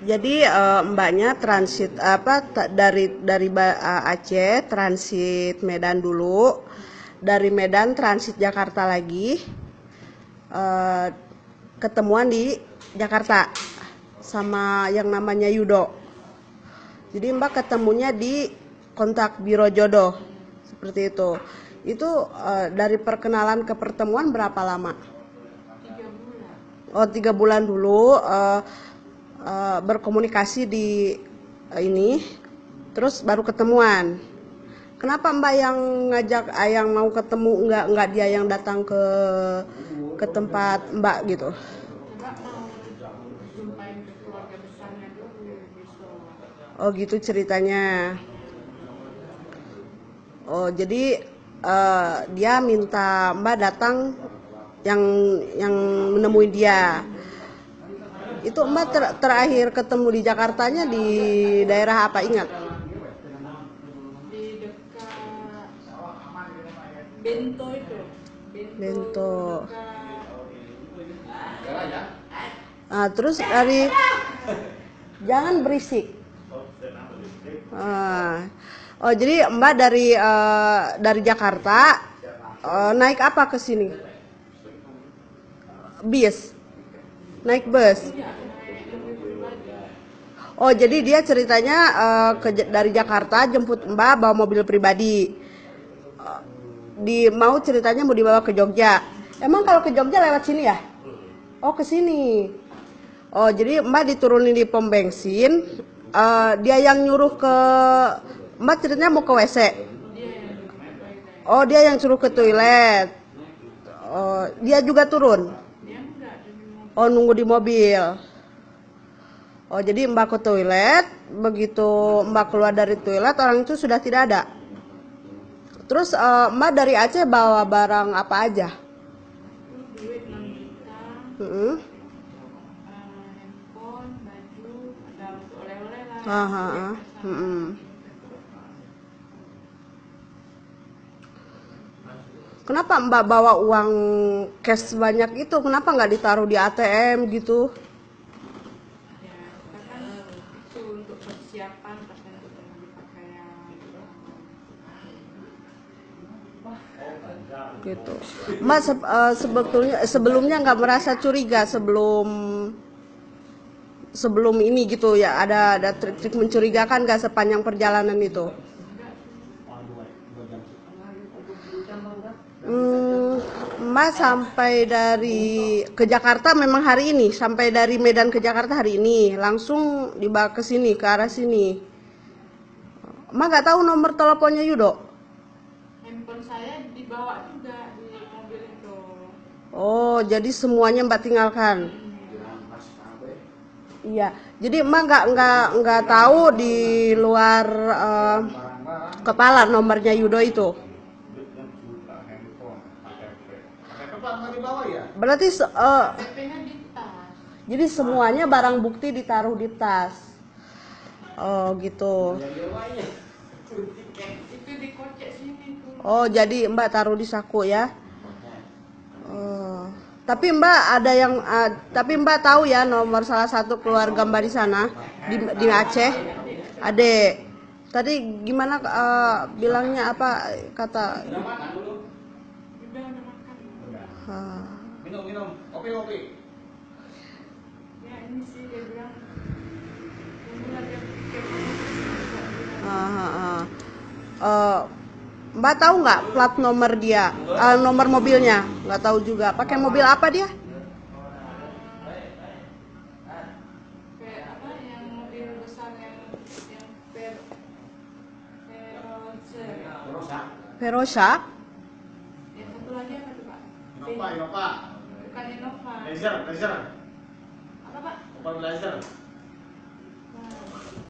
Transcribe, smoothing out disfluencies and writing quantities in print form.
Jadi mbaknya transit dari Aceh transit Medan dulu, dari Medan transit Jakarta lagi, eh, ketemuan di Jakarta sama yang namanya Yudo. Jadi mbak ketemunya di kontak biro jodoh seperti itu. Itu dari perkenalan ke pertemuan berapa lama? 3 bulan. Oh, 3 bulan dulu berkomunikasi di ini, terus baru ketemuan. Kenapa mbak yang ngajak yang mau ketemu, nggak dia yang datang ke tempat mbak gitu? Mbak mau jumpain ke keluarga besarnya dulu besok. Oh gitu ceritanya. Oh jadi dia minta mbak datang yang menemui dia. Itu mbak terakhir ketemu di Jakartanya di daerah apa, ingat? Di dekat Bento itu. Bento. Dekat Terus dari, jangan berisik. Oh jadi mbak dari Jakarta naik apa ke sini? Bis, naik bus. Oh jadi dia ceritanya dari Jakarta jemput mbak bawa mobil pribadi. Mau ceritanya mau dibawa ke Jogja. Emang kalau ke Jogja lewat sini ya? Oh ke sini. Oh jadi mbak diturunin di pom bensin. Dia yang nyuruh ke mbak, ceritanya mau ke WC. Oh dia yang suruh ke toilet. Oh, dia juga turun. Oh nunggu di mobil. Oh jadi mbak ke toilet. Begitu mbak keluar dari toilet, orang itu sudah tidak ada. Terus mbak dari Aceh bawa barang apa aja? duit 6 juta, handphone, baju, ada untuk oleh-oleh lah. Kenapa mbak bawa uang cash sebanyak itu? Kenapa nggak ditaruh di ATM gitu? Ya, kita kan itu untuk persiapan katanya untuk dipakai Gitu. Mbak sebetulnya sebelumnya nggak merasa curiga sebelum ini gitu ya, ada trik-trik mencurigakan nggak sepanjang perjalanan itu? Mbak sampai ke Jakarta memang hari ini, sampai dari Medan ke Jakarta hari ini, langsung dibawa ke sini, ke arah sini. Mbak nggak tahu nomor teleponnya Yudo? handphone saya dibawa juga di mobil itu. Oh, jadi semuanya mbak tinggalkan? Iya, jadi mbak nggak tahu di luar kepala nomornya Yudo itu. Berarti KTP-nya di tas. jadi semuanya barang bukti ditaruh di tas. Oh gitu. Itu di kocek sini tuh. Oh jadi mbak taruh di saku ya. Oh. Tapi mbak tahu ya nomor salah satu keluarga mbak di sana di Aceh. Adek. Tadi gimana bilangnya apa kata? Udah makan. Minum, kopi. Ya ini sih dia bilang dia pikir Mbak tahu nggak plat nomor dia, nomor mobilnya? Nggak tahu juga. Pakai mobil apa dia? kayak apa yang mobil besar yang Verosa. yang satu lagi apa tuh Pak? Innova. Bukan Innova. Laser. Apa Pak? Opel Laser.